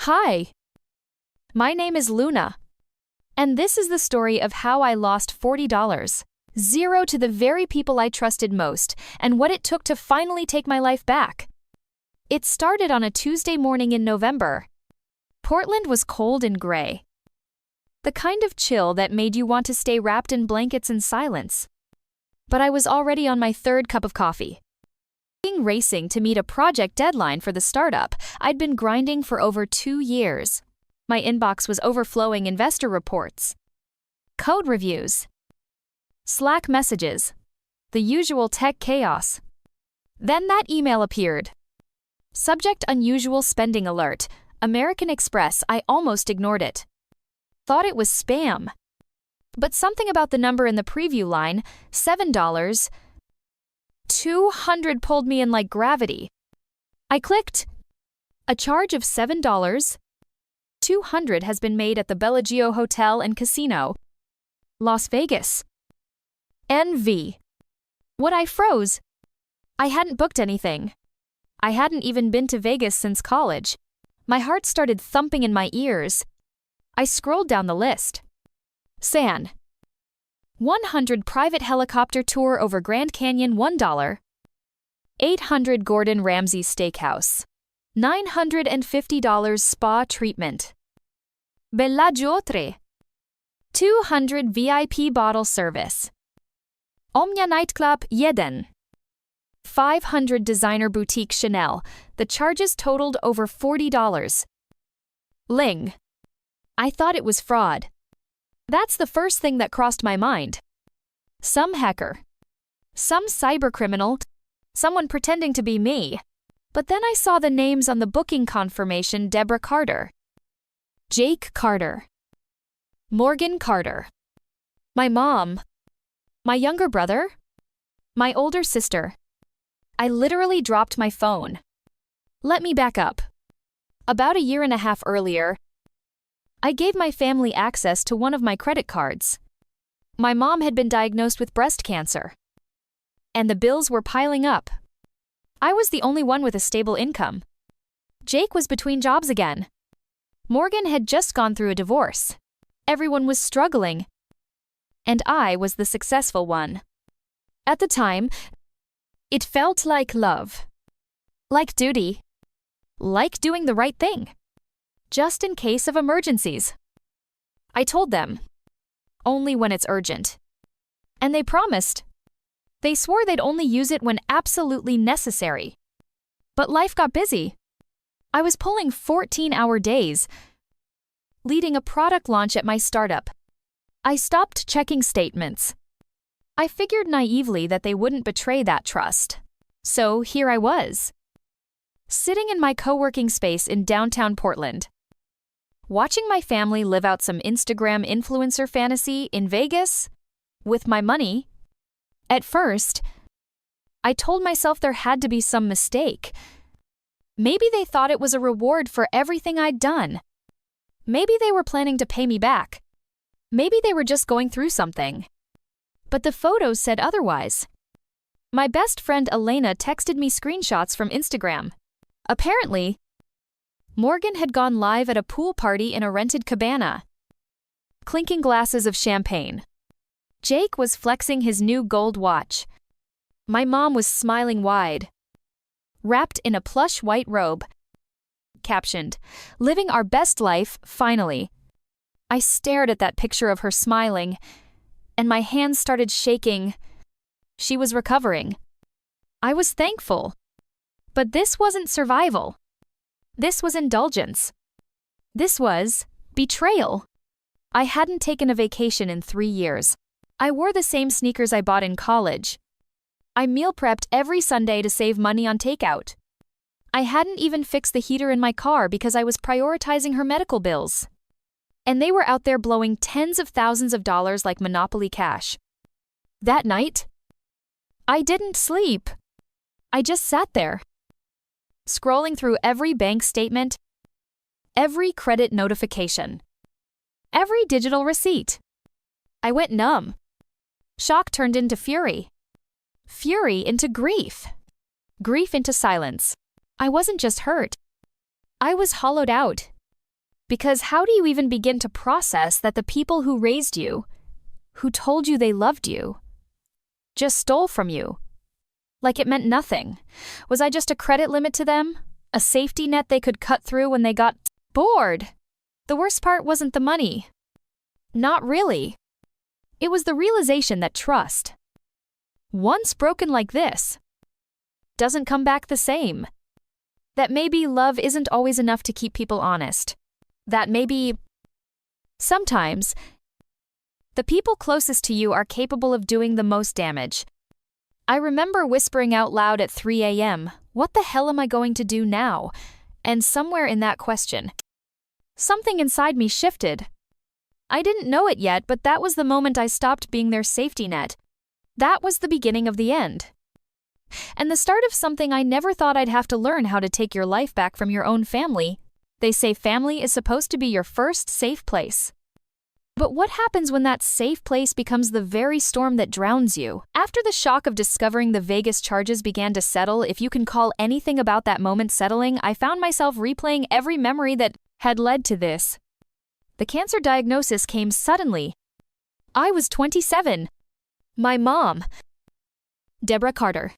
Hi, my name is Luna, and this is the story of how I lost $40, zero to the very people I trusted most, and what it took to finally take my life back. It started on a Tuesday morning in November. Portland was cold and gray. The kind of chill that made you want to stay wrapped in blankets and silence. But I was already on my third cup of coffee. Racing to meet a project deadline for the startup I'd been grinding for over 2 years. My inbox was overflowing investor reports, code reviews, Slack messages, the usual tech chaos. Then that email appeared. Subject: unusual spending alert. American Express. I almost ignored it. Thought it was spam. But something about the number in the preview line, $7, 200 pulled me in like gravity. I clicked. A charge of $7, 200 has been made at the Bellagio Hotel and Casino, Las Vegas. NV. What? I froze. I hadn't booked anything. I hadn't even been to Vegas since college. My heart started thumping in my ears. I scrolled down the list. San 100 private helicopter tour over Grand Canyon, $1. 800 Gordon Ramsay steakhouse. $950 spa treatment. Bellagio 200 VIP bottle service. Omnia nightclub 1. 500 designer boutique Chanel. The charges totaled over $40. Ling. I thought it was fraud. That's the first thing that crossed my mind. Some hacker. Some cybercriminal. Someone pretending to be me. But then I saw the names on the booking confirmation: Deborah Carter, Jake Carter, Morgan Carter, my mom, my younger brother, my older sister. I literally dropped my phone. Let me back up. About a year and a half earlier, I gave my family access to one of my credit cards. My mom had been diagnosed with breast cancer, and the bills were piling up. I was the only one with a stable income. Jake was between jobs again. Morgan had just gone through a divorce. Everyone was struggling, and I was the successful one. At the time, it felt like love, like duty, like doing the right thing, just in case of emergencies. I told them, only when it's urgent. And they promised. They swore they'd only use it when absolutely necessary. But life got busy. I was pulling 14-hour days, leading a product launch at my startup. I stopped checking statements. I figured naively that they wouldn't betray that trust. So here I was, sitting in my co-working space in downtown Portland, watching my family live out some Instagram influencer fantasy in Vegas with my money. At first, I told myself there had to be some mistake. Maybe they thought it was a reward for everything I'd done. Maybe they were planning to pay me back. Maybe they were just going through something. But the photos said otherwise. My best friend Elena texted me screenshots from Instagram. Apparently, Morgan had gone live at a pool party in a rented cabana, clinking glasses of champagne. Jake was flexing his new gold watch. My mom was smiling wide, wrapped in a plush white robe. Captioned, "Living our best life, finally." I stared at that picture of her smiling, and my hands started shaking. She was recovering. I was thankful. But this wasn't survival. This was indulgence. This was betrayal. I hadn't taken a vacation in 3 years. I wore the same sneakers I bought in college. I meal prepped every Sunday to save money on takeout. I hadn't even fixed the heater in my car because I was prioritizing her medical bills. And they were out there blowing tens of thousands of dollars like Monopoly cash. That night, I didn't sleep. I just sat there, scrolling through every bank statement, every credit notification, every digital receipt. I went numb. Shock turned into fury. Fury into grief. Grief into silence. I wasn't just hurt. I was hollowed out. Because how do you even begin to process that the people who raised you, who told you they loved you, just stole from you? Like it meant nothing. Was I just a credit limit to them? A safety net they could cut through when they got bored? The worst part wasn't the money. Not really. It was the realization that trust, once broken like this, doesn't come back the same. That maybe love isn't always enough to keep people honest. That maybe, sometimes, the people closest to you are capable of doing the most damage. I remember whispering out loud at 3 a.m., "What the hell am I going to do now?" And somewhere in that question, something inside me shifted. I didn't know it yet, but that was the moment I stopped being their safety net. That was the beginning of the end. And the start of something I never thought I'd have to learn: how to take your life back from your own family. They say family is supposed to be your first safe place. But what happens when that safe place becomes the very storm that drowns you? After the shock of discovering the Vegas charges began to settle, if you can call anything about that moment settling, I found myself replaying every memory that had led to this. The cancer diagnosis came suddenly. I was 27. My mom, Deborah Carter,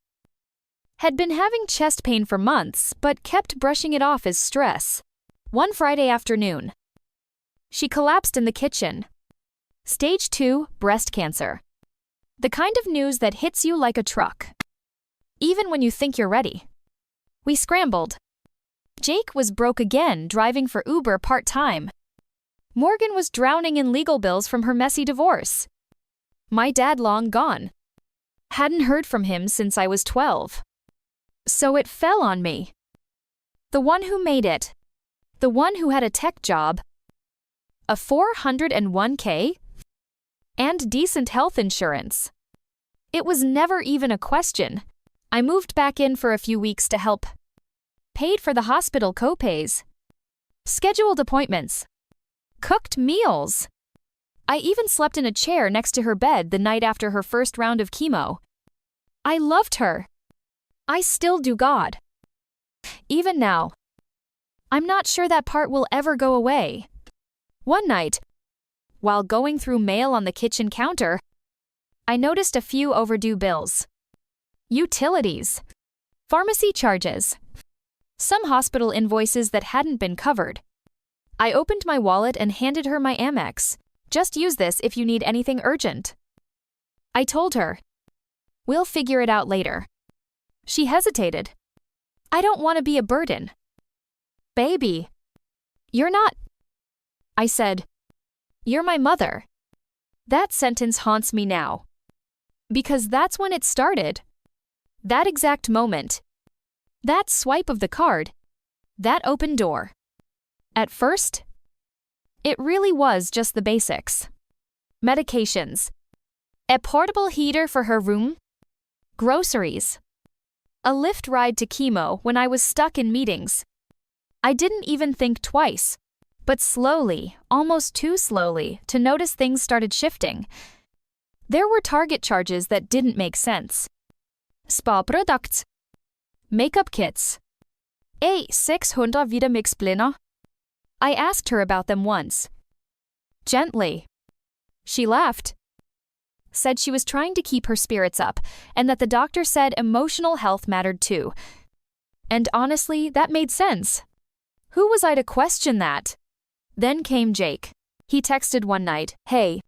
had been having chest pain for months, but kept brushing it off as stress. One Friday afternoon, she collapsed in the kitchen. Stage 2, breast cancer. The kind of news that hits you like a truck, even when you think you're ready. We scrambled. Jake was broke again, driving for Uber part-time. Morgan was drowning in legal bills from her messy divorce. My dad long gone. Hadn't heard from him since I was 12. So it fell on me. The one who made it. The one who had a tech job, a 401k, and decent health insurance. It was never even a question. I moved back in for a few weeks to help. Paid for the hospital co-pays. Scheduled appointments. Cooked meals. I even slept in a chair next to her bed the night after her first round of chemo. I loved her. I still do, God. Even now. I'm not sure that part will ever go away. One night, while going through mail on the kitchen counter, I noticed a few overdue bills. Utilities, pharmacy charges, some hospital invoices that hadn't been covered. I opened my wallet and handed her my Amex. "Just use this if you need anything urgent." I told her, "We'll figure it out later." She hesitated. "I don't want to be a burden." "Baby, you're not," I said. "You're my mother." That sentence haunts me now. Because that's when it started. That exact moment. That swipe of the card. That open door. At first, it really was just the basics. Medications. A portable heater for her room. Groceries. A lift ride to chemo when I was stuck in meetings. I didn't even think twice. But slowly, almost too slowly, to notice things started shifting. There were Target charges that didn't make sense. Spa products. Makeup kits. 600 Vitamixblender. I asked her about them once. Gently. She laughed. Said she was trying to keep her spirits up, and that the doctor said emotional health mattered too. And honestly, that made sense. Who was I to question that? Then came Jake. He texted one night, "Hey,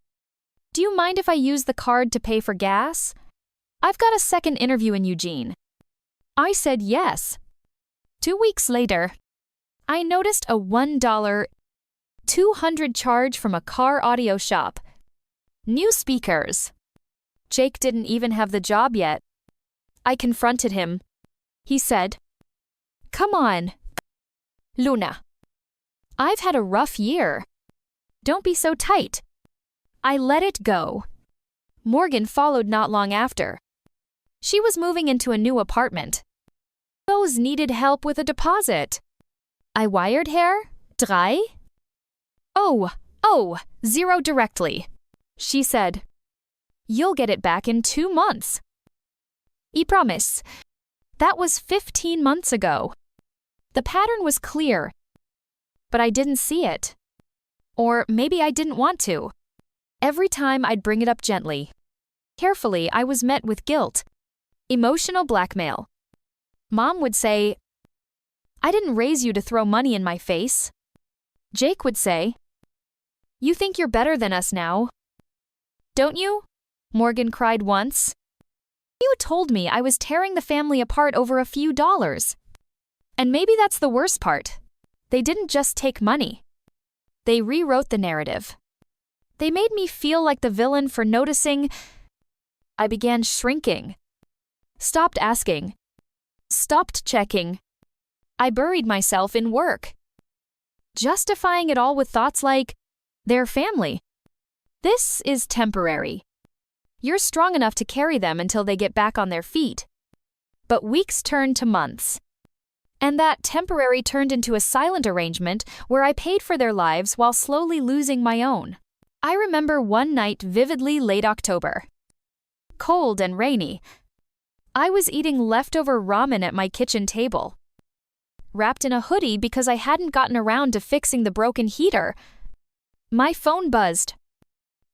do you mind if I use the card to pay for gas? I've got a second interview in Eugene." I said yes. 2 weeks later, I noticed a $1.200 charge from a car audio shop. New speakers. Jake didn't even have the job yet. I confronted him. He said, "Come on, Luna. I've had a rough year. Don't be so tight." I let it go. Morgan followed not long after. She was moving into a new apartment. Those needed help with a deposit. I wired her, 3? Oh, 0 directly. She said, "You'll get it back in 2 months. I promise." That was 15 months ago. The pattern was clear. but I didn't see it. Or maybe I didn't want to. Every time I'd bring it up gently, carefully, I was met with guilt, emotional blackmail. Mom would say, "I didn't raise you to throw money in my face." Jake would say, "You think you're better than us now, don't you?" Morgan cried once. "You told me I was tearing the family apart over a few dollars." And maybe that's the worst part. They didn't just take money. They rewrote the narrative. They made me feel like the villain for noticing. I began shrinking. Stopped asking. Stopped checking. I buried myself in work, justifying it all with thoughts like, "They're family. This is temporary. You're strong enough to carry them until they get back on their feet." But weeks turned to months. And that temporary turned into a silent arrangement where I paid for their lives while slowly losing my own. I remember one night vividly, late October. Cold and rainy. I was eating leftover ramen at my kitchen table, wrapped in a hoodie because I hadn't gotten around to fixing the broken heater. My phone buzzed.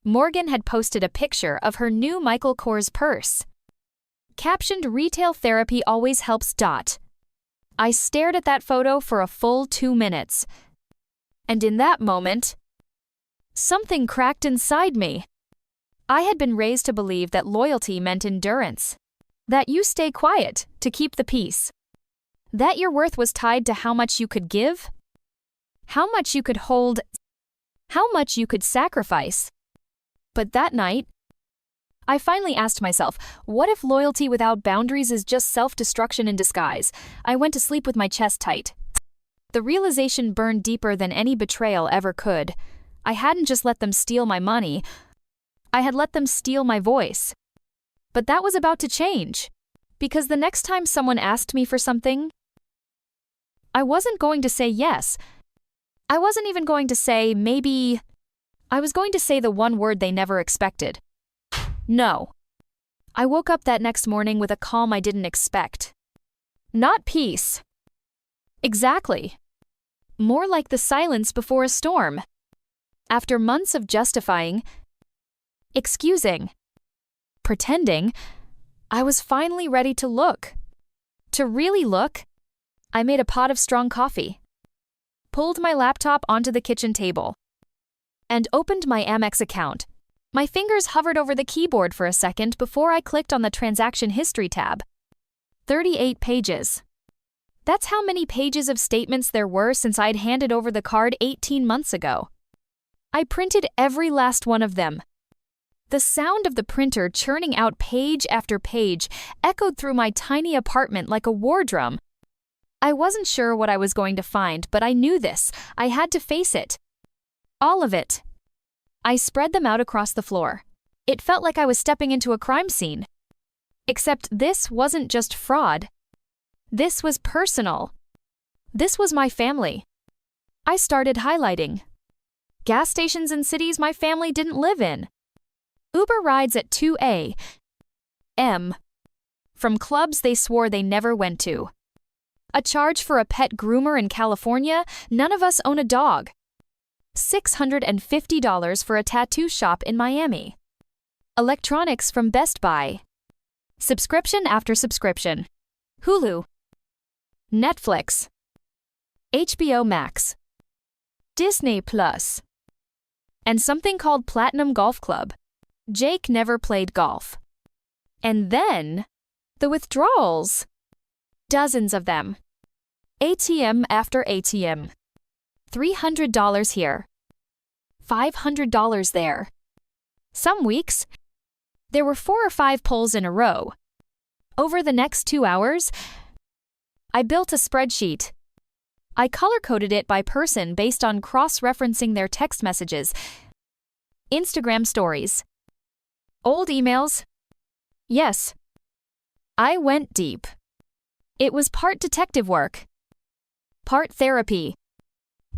Morgan had posted a picture of her new Michael Kors purse, captioned "Retail therapy always helps." I stared at that photo for a full 2 minutes. And in that moment, something cracked inside me. I had been raised to believe that loyalty meant endurance, that you stay quiet to keep the peace, that your worth was tied to how much you could give, how much you could hold, how much you could sacrifice. But that night, I finally asked myself, what if loyalty without boundaries is just self-destruction in disguise? I went to sleep with my chest tight. The realization burned deeper than any betrayal ever could. I hadn't just let them steal my money, I had let them steal my voice. But that was about to change, because the next time someone asked me for something, I wasn't going to say yes. I wasn't even going to say maybe. I was going to say the one word they never expected. No. I woke up that next morning with a calm I didn't expect. Not peace. Exactly. More like the silence before a storm. After months of justifying, excusing, pretending, I was finally ready to look. To really look. I made a pot of strong coffee, pulled my laptop onto the kitchen table, and opened my Amex account. My fingers hovered over the keyboard for a second before I clicked on the transaction history tab. 38 pages. That's how many pages of statements there were since I'd handed over the card 18 months ago. I printed every last one of them. The sound of the printer churning out page after page echoed through my tiny apartment like a war drum. I wasn't sure what I was going to find, but I knew this. I had to face it. All of it. I spread them out across the floor. It felt like I was stepping into a crime scene. Except this wasn't just fraud. This was personal. This was my family. I started highlighting gas stations in cities my family didn't live in. Uber rides at 2 a.m. from clubs they swore they never went to. A charge for a pet groomer in California. None of us own a dog. $650 for a tattoo shop in Miami. Electronics from Best Buy. Subscription after subscription. Hulu. Netflix. HBO Max. Disney Plus. And something called Platinum Golf Club. Jake never played golf. And then, the withdrawals. Dozens of them. ATM after ATM. $300 here. $500 there. Some weeks, there were 4 or 5 pulls in a row. Over the next 2 hours, I built a spreadsheet. I color-coded it by person based on cross-referencing their text messages, Instagram stories, old emails. Yes, I went deep. It was part detective work, part therapy,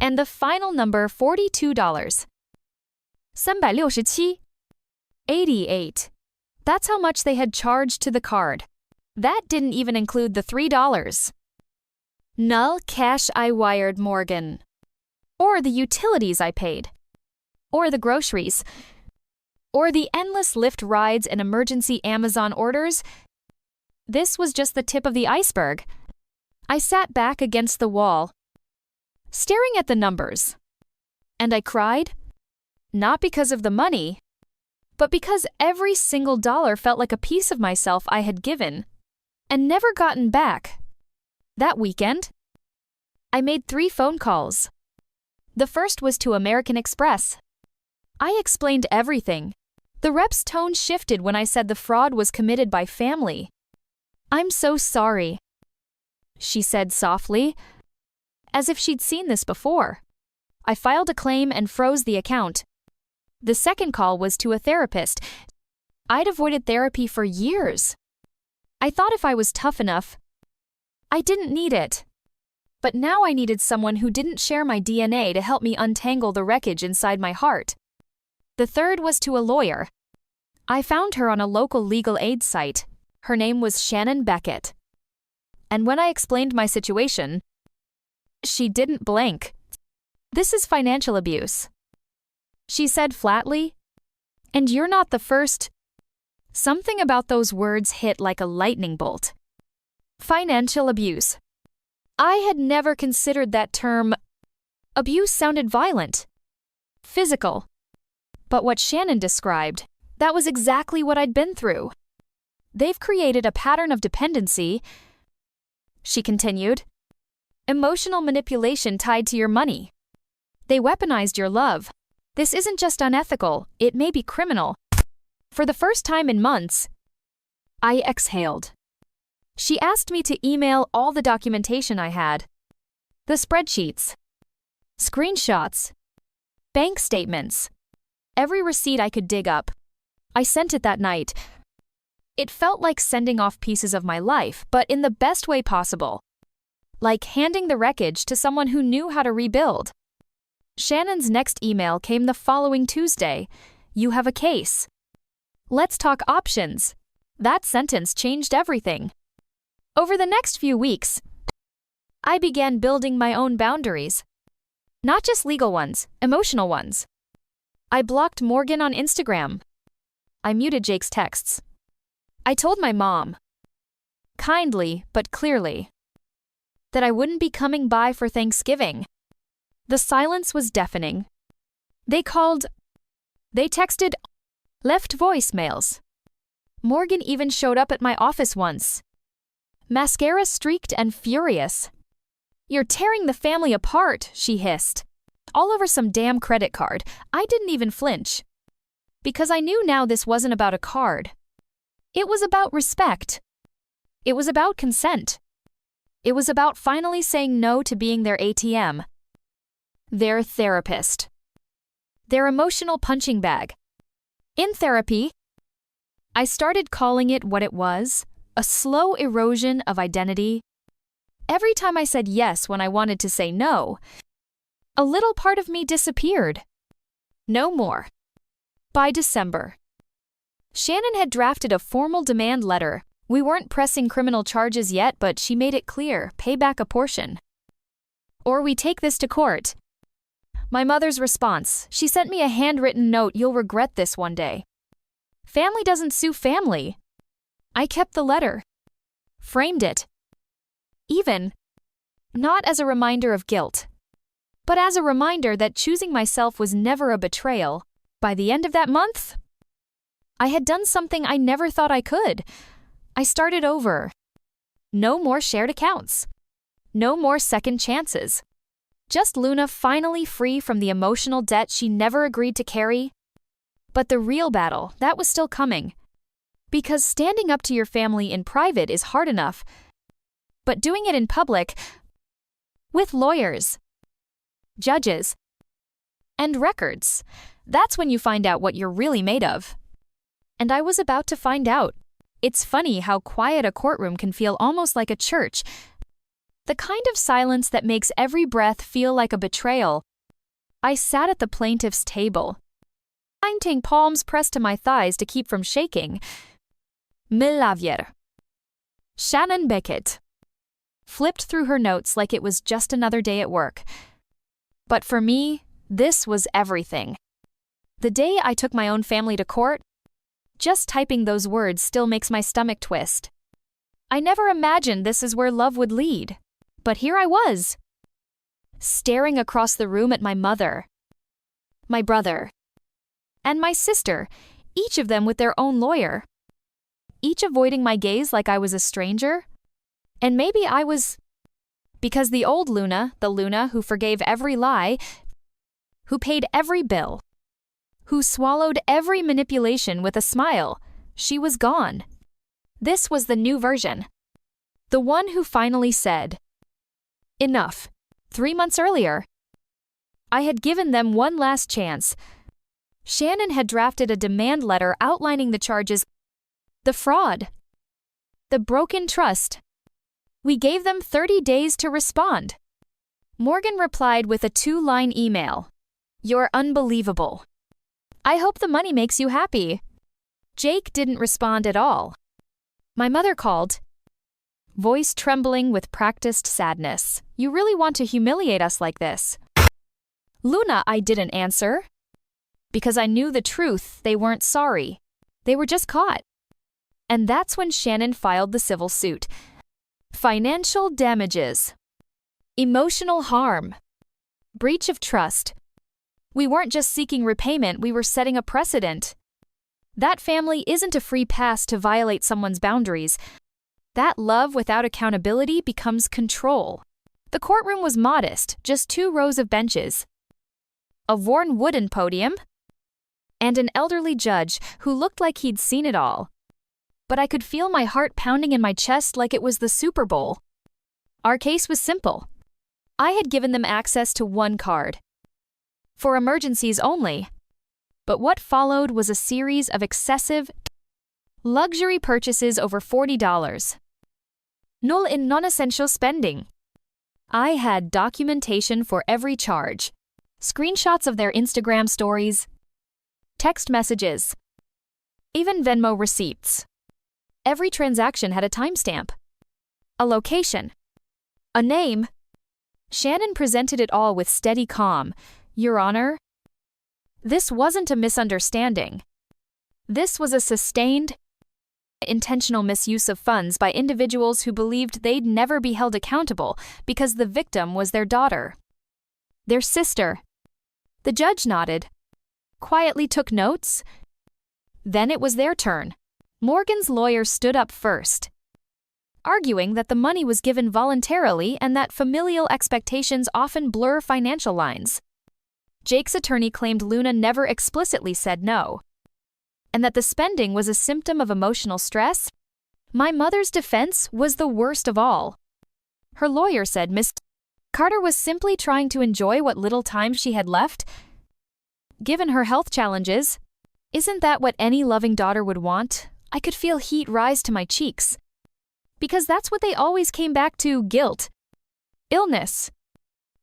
and the final number $42. 367. 88. That's how much they had charged to the card. That didn't even include the $3. Null cash I wired Morgan. or the utilities I paid, or the groceries, or the endless Lyft rides and emergency Amazon orders. This was just the tip of the iceberg. I sat back against the wall, staring at the numbers, and I cried, not because of the money, but because every single dollar felt like a piece of myself I had given and never gotten back. That weekend, I made 3 phone calls. The first was to American Express. I explained everything. The rep's tone shifted when I said the fraud was committed by family. "I'm so sorry," she said softly, as if she'd seen this before. I filed a claim and froze the account. The second call was to a therapist. I'd avoided therapy for years. I thought if I was tough enough, I didn't need it. But now I needed someone who didn't share my DNA to help me untangle the wreckage inside my heart. The third was to a lawyer. I found her on a local legal aid site. Her name was Shannon Beckett. And when I explained my situation, she didn't blink. "This is financial abuse," she said flatly. "And you're not the first." Something about those words hit like a lightning bolt. Financial abuse. I had never considered that term. Abuse sounded violent, physical. But what Shannon described, that was exactly what I'd been through. "They've created a pattern of dependency," she continued. "Emotional manipulation tied to your money. They weaponized your love. This isn't just unethical, it may be criminal." For the first time in months, I exhaled. She asked me to email all the documentation I had. The spreadsheets, screenshots, bank statements, every receipt I could dig up. I sent it that night. It felt like sending off pieces of my life, but in the best way possible. Like handing the wreckage to someone who knew how to rebuild. Shannon's next email came the following Tuesday. "You have a case. Let's talk options." That sentence changed everything. Over the next few weeks, I began building my own boundaries. Not just legal ones, emotional ones. I blocked Morgan on Instagram. I muted Jake's texts. I told my mom, kindly but clearly, that I wouldn't be coming by for Thanksgiving. The silence was deafening. They called, they texted, left voicemails. Morgan even showed up at my office once. Mascara streaked and furious. "You're tearing the family apart," she hissed. All over some damn credit card. I didn't even flinch. Because I knew now this wasn't about a card. It was about respect. It was about consent. It was about finally saying no to being their ATM. Their therapist. Their emotional punching bag. In therapy, I started calling it what it was. A slow erosion of identity. Every time I said yes when I wanted to say no, a little part of me disappeared. No more. By December, Shannon had drafted a formal demand letter. We weren't pressing criminal charges yet, but she made it clear, pay back a portion. Or we take this to court. My mother's response, she sent me a handwritten note, "You'll regret this one day." Family doesn't sue family. I kept the letter. Framed it. Even, not as a reminder of guilt, but as a reminder that choosing myself was never a betrayal. By the end of that month, I had done something I never thought I could. I started over. No more shared accounts. No more second chances. Just Luna finally free from the emotional debt she never agreed to carry. But the real battle, that was still coming. Because standing up to your family in private is hard enough. But doing it in public, with lawyers, judges, and records, that's when you find out what you're really made of. And I was about to find out. It's funny how quiet a courtroom can feel almost like a church. The kind of silence that makes every breath feel like a betrayal. I sat at the plaintiff's table, palms pressed to my thighs to keep from shaking. Milavier. Shannon Beckett. Flipped through her notes like it was just another day at work. But for me, this was everything. The day I took my own family to court, just typing those words still makes my stomach twist. I never imagined this is where love would lead. But here I was, staring across the room at my mother, my brother, and my sister, each of them with their own lawyer, each avoiding my gaze like I was a stranger. And maybe I was, because the old Luna, the Luna who forgave every lie, who paid every bill, who swallowed every manipulation with a smile, she was gone. This was the new version. The one who finally said, "Enough." 3 months earlier, I had given them one last chance. Shannon had drafted a demand letter outlining the charges, the fraud, the broken trust. We gave them 30 days to respond. Morgan replied with a 2-line email. "You're unbelievable. I hope the money makes you happy." Jake didn't respond at all. My mother called, voice trembling with practiced sadness. "You really want to humiliate us like this?" "Luna," I didn't answer. Because I knew the truth, they weren't sorry. They were just caught. And that's when Shannon filed the civil suit. Financial damages, emotional harm, breach of trust. We weren't just seeking repayment, we were setting a precedent. That family isn't a free pass to violate someone's boundaries. That love without accountability becomes control. The courtroom was modest, just 2 rows of benches, a worn wooden podium, and an elderly judge who looked like he'd seen it all. But I could feel my heart pounding in my chest like it was the Super Bowl. Our case was simple. I had given them access to one card, for emergencies only. But what followed was a series of excessive luxury purchases over $40. Null in non-essential spending. I had documentation for every charge, screenshots of their Instagram stories, text messages, even Venmo receipts. Every transaction had a timestamp, a location, a name. Shannon presented it all with steady calm. "Your Honor, this wasn't a misunderstanding. This was a sustained, intentional misuse of funds by individuals who believed they'd never be held accountable because the victim was their daughter, their sister." The judge nodded, quietly took notes. Then it was their turn. Morgan's lawyer stood up first, arguing that the money was given voluntarily and that familial expectations often blur financial lines. Jake's attorney claimed Luna never explicitly said no, and that the spending was a symptom of emotional stress. My mother's defense was the worst of all. Her lawyer said Miss Carter was simply trying to enjoy what little time she had left, given her health challenges. Isn't that what any loving daughter would want? I could feel heat rise to my cheeks. Because that's what they always came back to: guilt, illness,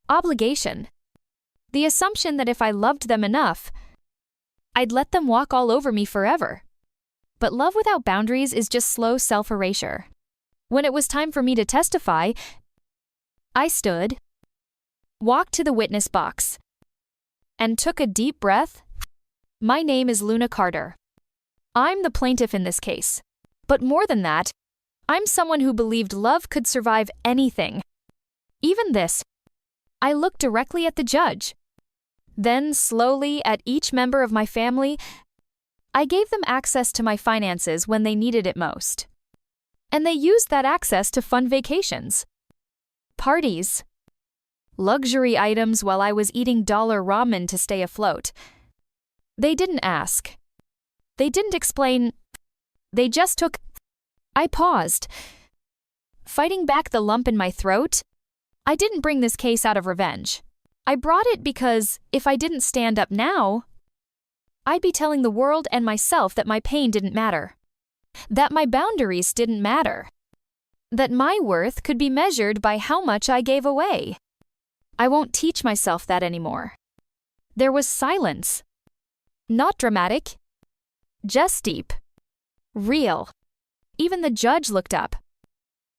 obligation. The assumption that if I loved them enough, I'd let them walk all over me forever. But love without boundaries is just slow self-erasure. When it was time for me to testify, I stood, walked to the witness box, and took a deep breath. My name is Luna Carter. I'm the plaintiff in this case. But more than that, I'm someone who believed love could survive anything. Even this. I looked directly at the judge. Then, slowly, at each member of my family. I gave them access to my finances when they needed it most. And they used that access to fund vacations, parties, luxury items while I was eating dollar ramen to stay afloat. They didn't ask. They didn't explain. They just took. I paused, fighting back the lump in my throat. I didn't bring this case out of revenge. I brought it because if I didn't stand up now, I'd be telling the world and myself that my pain didn't matter, that my boundaries didn't matter, that my worth could be measured by how much I gave away. I won't teach myself that anymore. There was silence. Not dramatic, just deep, real. Even the judge looked up,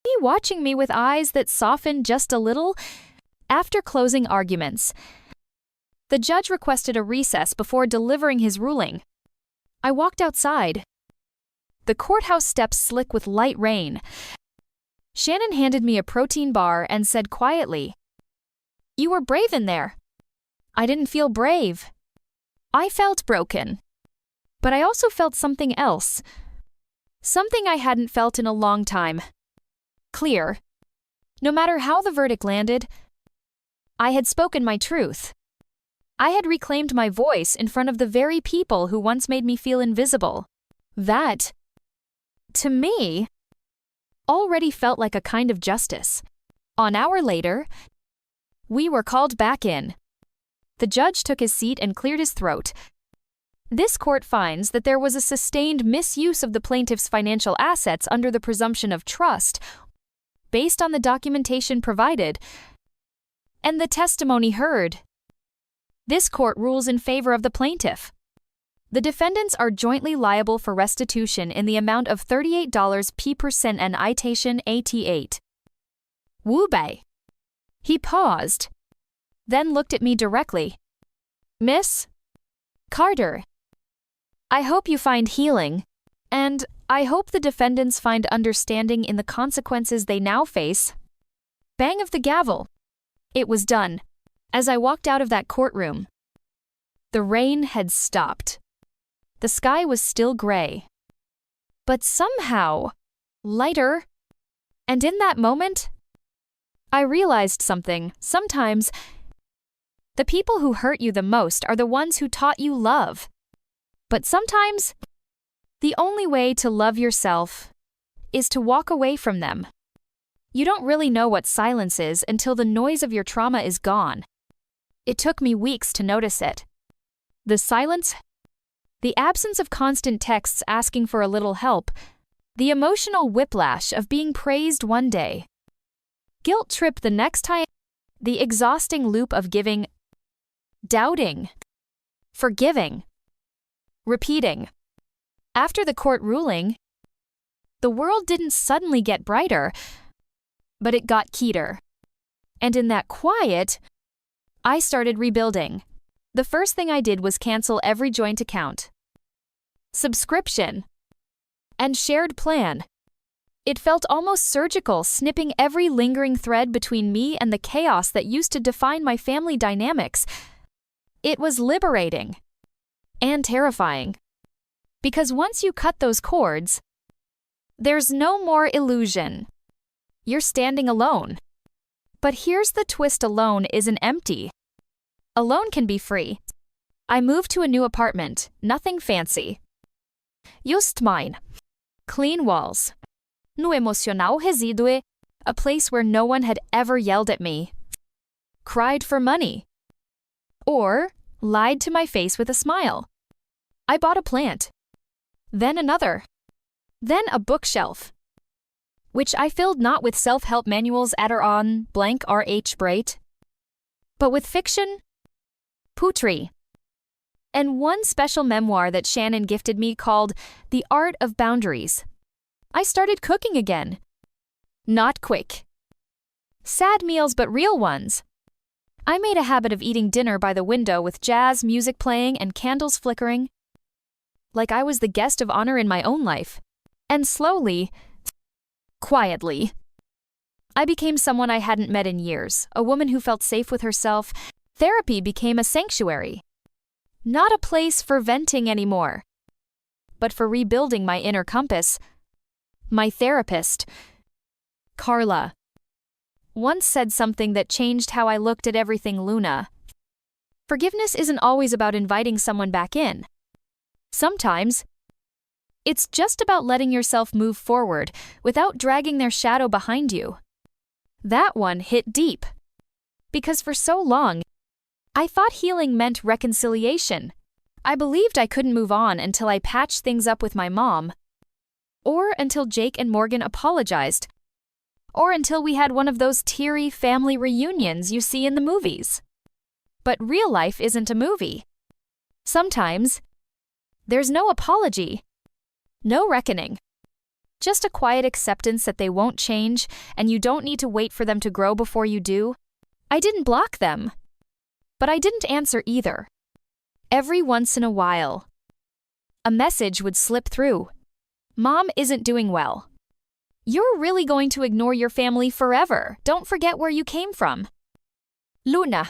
he watching me with eyes that softened just a little. After closing arguments, The judge requested a recess before delivering his ruling. I walked outside. The courthouse steps slick with light rain. Shannon handed me a protein bar and said quietly, "You were brave in there." I didn't feel brave. I felt broken. But I also felt something else. Something I hadn't felt in a long time. Clear. No matter how the verdict landed, I had spoken my truth. I had reclaimed my voice in front of the very people who once made me feel invisible. That, to me, already felt like a kind of justice. An hour later, we were called back in. The judge took his seat and cleared his throat. This court finds that there was a sustained misuse of the plaintiff's financial assets under the presumption of trust, based on the documentation provided and the testimony heard. This court rules in favor of the plaintiff. The defendants are jointly liable for restitution in the amount of $38 p% and citation AT8. Wu Bei. He paused, then looked at me directly. "Miss Carter, I hope you find healing, and I hope the defendants find understanding in the consequences they now face." Bang of the gavel. It was done. As I walked out of that courtroom, the rain had stopped. The sky was still gray, but somehow lighter. And in that moment, I realized something. Sometimes, the people who hurt you the most are the ones who taught you love. But sometimes, the only way to love yourself is to walk away from them. You don't really know what silence is until the noise of your trauma is gone. It took me weeks to notice it. The silence, the absence of constant texts asking for a little help, the emotional whiplash of being praised one day, guilt trip the next time, the exhausting loop of giving, doubting, forgiving, repeating. After the court ruling, the world didn't suddenly get brighter, but it got keener. And in that quiet, I started rebuilding. The first thing I did was cancel every joint account, subscription, and shared plan. It felt almost surgical, snipping every lingering thread between me and the chaos that used to define my family dynamics. It was liberating and terrifying. Because once you cut those cords, there's no more illusion. You're standing alone. But here's the twist: alone isn't empty. Alone can be free. I moved to a new apartment, nothing fancy. Just mine. Clean walls. No emocional residue, a place where no one had ever yelled at me, cried for money, or lied to my face with a smile. I bought a plant, then another, then a bookshelf, which I filled not with self-help manuals on blank RH Bright, but with fiction, poetry, and one special memoir that Shannon gifted me called The Art of Boundaries. I started cooking again. Not quick. Sad meals, but real ones. I made a habit of eating dinner by the window with jazz music playing and candles flickering, like I was the guest of honor in my own life. And slowly, quietly, I became someone I hadn't met in years, a woman who felt safe with herself. Therapy became a sanctuary. Not a place for venting anymore, but for rebuilding my inner compass. My therapist, Carla, once said something that changed how I looked at everything. Luna, forgiveness isn't always about inviting someone back in. Sometimes, it's just about letting yourself move forward without dragging their shadow behind you. That one hit deep. Because for so long, I thought healing meant reconciliation. I believed I couldn't move on until I patched things up with my mom, or until Jake and Morgan apologized, or until we had one of those teary family reunions you see in the movies. But real life isn't a movie. Sometimes, there's no apology, no reckoning. Just a quiet acceptance that they won't change and you don't need to wait for them to grow before you do. I didn't block them, but I didn't answer either. Every once in a while, a message would slip through. Mom isn't doing well. You're really going to ignore your family forever. Don't forget where you came from. Luna.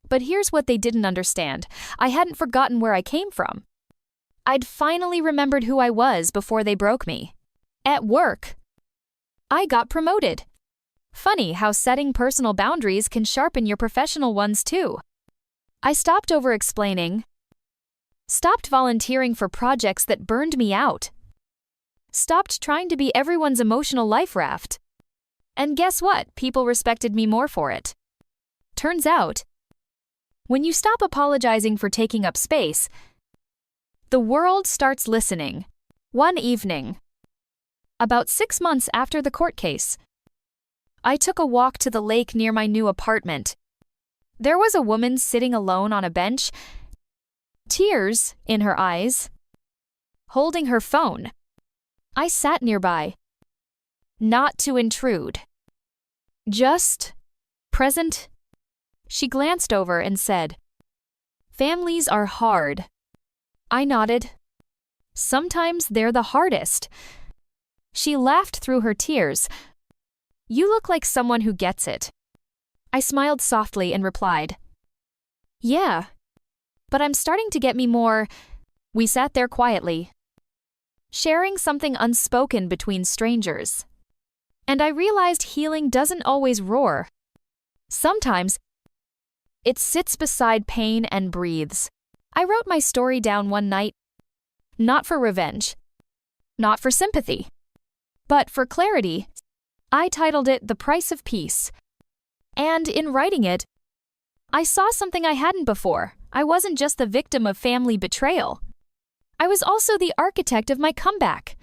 But here's what they didn't understand. I hadn't forgotten where I came from. I'd finally remembered who I was before they broke me. At work, I got promoted. Funny how setting personal boundaries can sharpen your professional ones too. I stopped over-explaining, stopped volunteering for projects that burned me out, stopped trying to be everyone's emotional life raft. And guess what? People respected me more for it. Turns out, when you stop apologizing for taking up space, the world starts listening. One evening, about 6 months after the court case, I took a walk to the lake near my new apartment. There was a woman sitting alone on a bench, tears in her eyes, holding her phone. I sat nearby, not to intrude, just present. She glanced over and said, "Families are hard." I nodded. "Sometimes they're the hardest." She laughed through her tears. "You look like someone who gets it." I smiled softly and replied, "Yeah, but I'm starting to get me more." We sat there quietly, sharing something unspoken between strangers. And I realized healing doesn't always roar. Sometimes, it sits beside pain and breathes. I wrote my story down one night, not for revenge, not for sympathy, but for clarity. I titled it The Price of Peace. And in writing it, I saw something I hadn't before. I wasn't just the victim of family betrayal. I was also the architect of my comeback.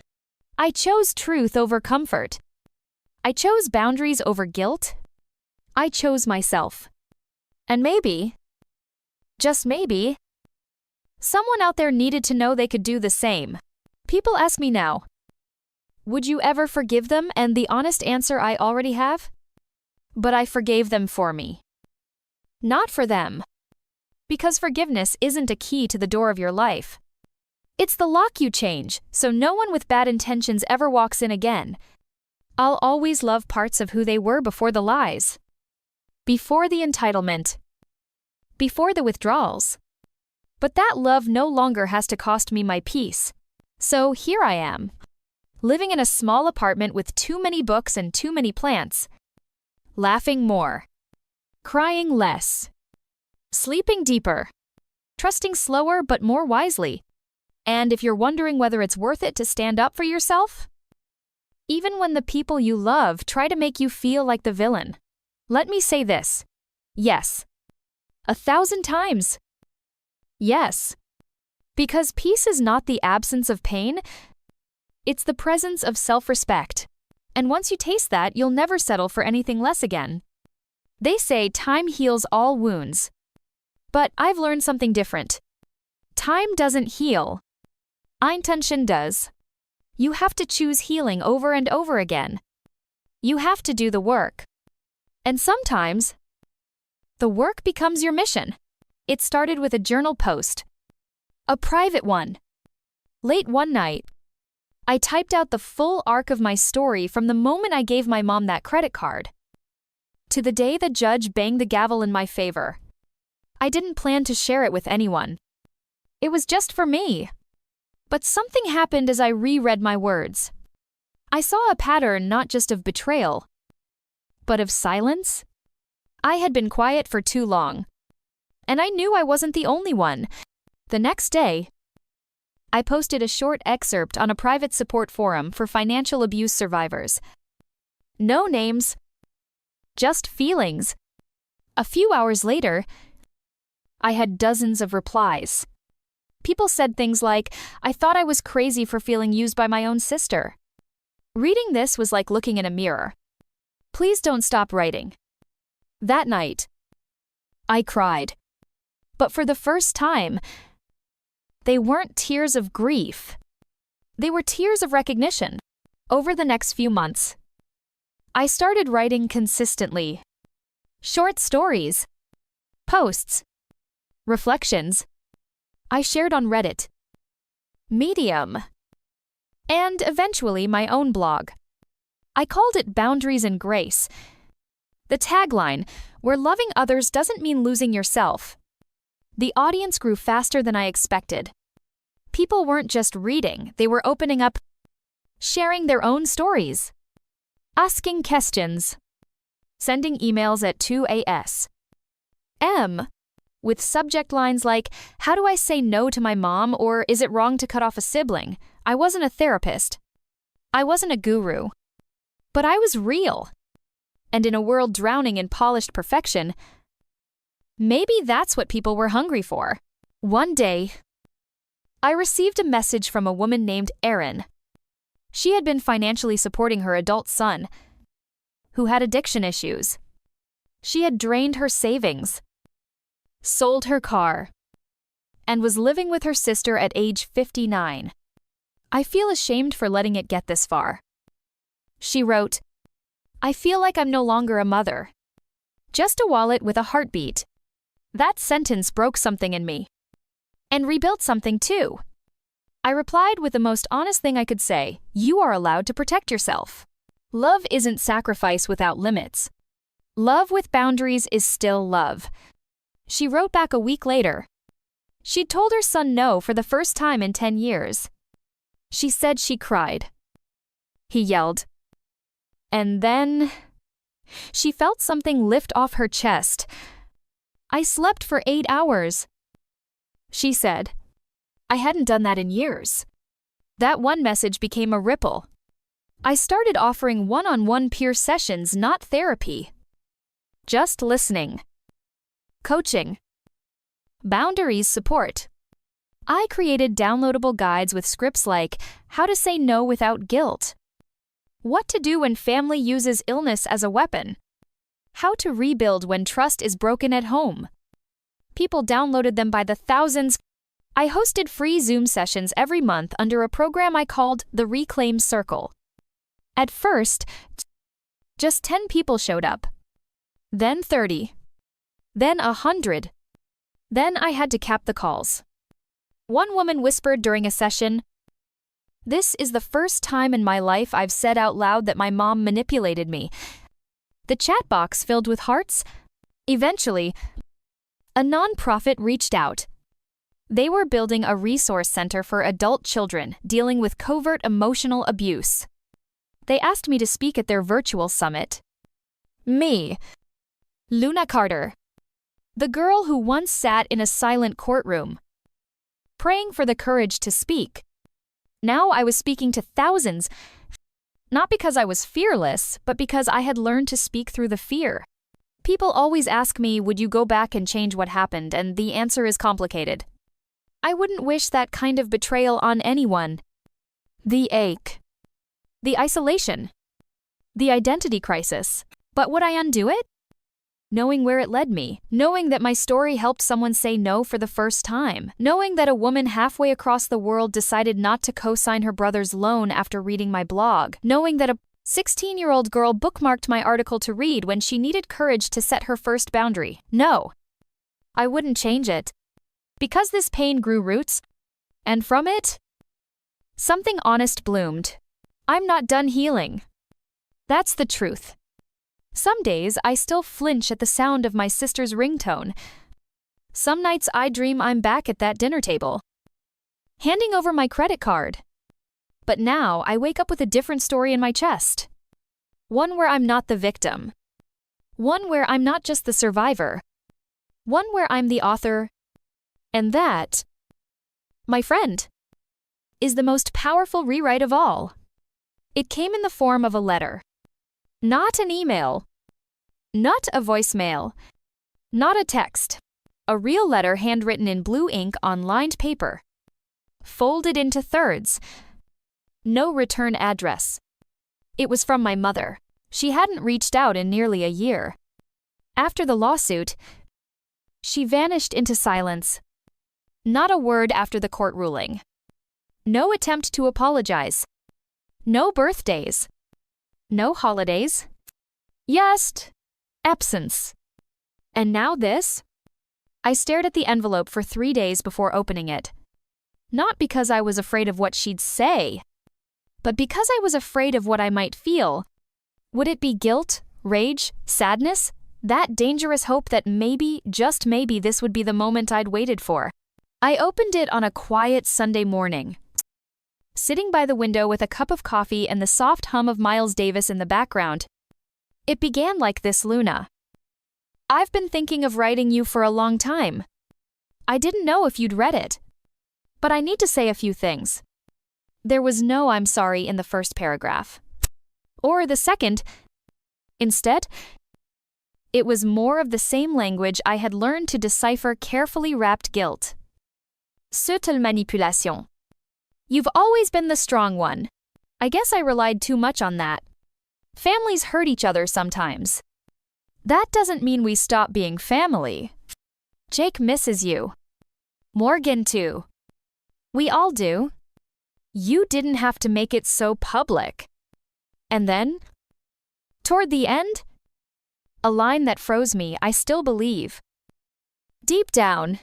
I chose truth over comfort. I chose boundaries over guilt. I chose myself. And maybe, just maybe, someone out there needed to know they could do the same. People ask me now, would you ever forgive them? And the honest answer I already have. But I forgave them for me. Not for them. Because forgiveness isn't a key to the door of your life. It's the lock you change, so no one with bad intentions ever walks in again. I'll always love parts of who they were before the lies. Before the entitlement. Before the withdrawals. But that love no longer has to cost me my peace. So here I am, living in a small apartment with too many books and too many plants. Laughing more. Crying less. Sleeping deeper. Trusting slower but more wisely. And if you're wondering whether it's worth it to stand up for yourself, even when the people you love try to make you feel like the villain, let me say this. Yes. 1,000 times. Yes. Because peace is not the absence of pain, it's the presence of self-respect. And once you taste that, you'll never settle for anything less again. They say time heals all wounds. But I've learned something different. Time doesn't heal. Intention does. You have to choose healing over and over again. You have to do the work. And sometimes, the work becomes your mission. It started with a journal post. A private one. Late one night, I typed out the full arc of my story from the moment I gave my mom that credit card to the day the judge banged the gavel in my favor. I didn't plan to share it with anyone. It was just for me. But something happened as I reread my words. I saw a pattern not just of betrayal, but of silence. I had been quiet for too long. And I knew I wasn't the only one. The next day, I posted a short excerpt on a private support forum for financial abuse survivors. No names, just feelings. A few hours later, I had dozens of replies. People said things like, "I thought I was crazy for feeling used by my own sister." Reading this was like looking in a mirror. Please don't stop writing. That night, I cried. But for the first time, they weren't tears of grief. They were tears of recognition. Over the next few months, I started writing consistently. Short stories. Posts. Reflections. I shared on Reddit, Medium, and eventually my own blog. I called it Boundaries and Grace. The tagline, where loving others doesn't mean losing yourself. The audience grew faster than I expected. People weren't just reading, they were opening up, sharing their own stories, asking questions, sending emails at 2 a.m. with subject lines like, how do I say no to my mom, or is it wrong to cut off a sibling? I wasn't a therapist. I wasn't a guru. But I was real. And in a world drowning in polished perfection, maybe that's what people were hungry for. One day, I received a message from a woman named Erin. She had been financially supporting her adult son, who had addiction issues. She had drained her savings, sold her car, and was living with her sister at age 59. I feel ashamed for letting it get this far. She wrote, I feel like I'm no longer a mother. Just a wallet with a heartbeat. That sentence broke something in me. And rebuilt something too. I replied with the most honest thing I could say, you are allowed to protect yourself. Love isn't sacrifice without limits. Love with boundaries is still love. She wrote back a week later. She'd told her son no for the first time in 10 years. She said she cried. He yelled. And then she felt something lift off her chest. I slept for 8 hours. She said, I hadn't done that in years. That one message became a ripple. I started offering one-on-one peer sessions, not therapy. Just listening. Coaching. Boundaries support. I created downloadable guides with scripts like how to say no without guilt, what to do when family uses illness as a weapon, how to rebuild when trust is broken at home. People downloaded them by the thousands. I hosted free Zoom sessions every month under a program I called the Reclaim Circle. At first, just 10 people showed up. Then 30. Then 100. Then I had to cap the calls. One woman whispered during a session, this is the first time in my life I've said out loud that my mom manipulated me. The chat box filled with hearts. Eventually, a nonprofit reached out. They were building a resource center for adult children dealing with covert emotional abuse. They asked me to speak at their virtual summit. Me, Luna Carter, the girl who once sat in a silent courtroom, praying for the courage to speak. Now I was speaking to thousands, not because I was fearless, but because I had learned to speak through the fear. People always ask me, would you go back and change what happened? And the answer is complicated. I wouldn't wish that kind of betrayal on anyone. The ache. The isolation. The identity crisis. But would I undo it? Knowing where it led me, knowing that my story helped someone say no for the first time, knowing that a woman halfway across the world decided not to co-sign her brother's loan after reading my blog, knowing that a 16-year-old girl bookmarked my article to read when she needed courage to set her first boundary. No, I wouldn't change it. Because this pain grew roots, and from it, something honest bloomed. I'm not done healing. That's the truth. Some days I still flinch at the sound of my sister's ringtone. Some nights I dream I'm back at that dinner table, handing over my credit card. But now I wake up with a different story in my chest. One where I'm not the victim. One where I'm not just the survivor. One where I'm the author. And that, my friend, is the most powerful rewrite of all. It came in the form of a letter. Not an email. Not a voicemail. Not a text. A real letter handwritten in blue ink on lined paper. Folded into thirds. No return address. It was from my mother. She hadn't reached out in nearly a year. After the lawsuit, she vanished into silence. Not a word after the court ruling. No attempt to apologize. No birthdays. No holidays. Just absence. And now this? I stared at the envelope for 3 days before opening it. Not because I was afraid of what she'd say, but because I was afraid of what I might feel. Would it be guilt, rage, sadness? That dangerous hope that maybe, just maybe, this would be the moment I'd waited for. I opened it on a quiet Sunday morning. Sitting by the window with a cup of coffee and the soft hum of Miles Davis in the background. It began like this, Luna. I've been thinking of writing you for a long time. I didn't know if you'd read it. But I need to say a few things. There was no "I'm sorry" in the first paragraph. Or the second. Instead, it was more of the same language I had learned to decipher carefully wrapped guilt. Subtle manipulation. You've always been the strong one. I guess I relied too much on that. Families hurt each other sometimes. That doesn't mean we stop being family. Jake misses you. Morgan too. We all do. You didn't have to make it so public. And then, toward the end, a line that froze me, I still believe. Deep down.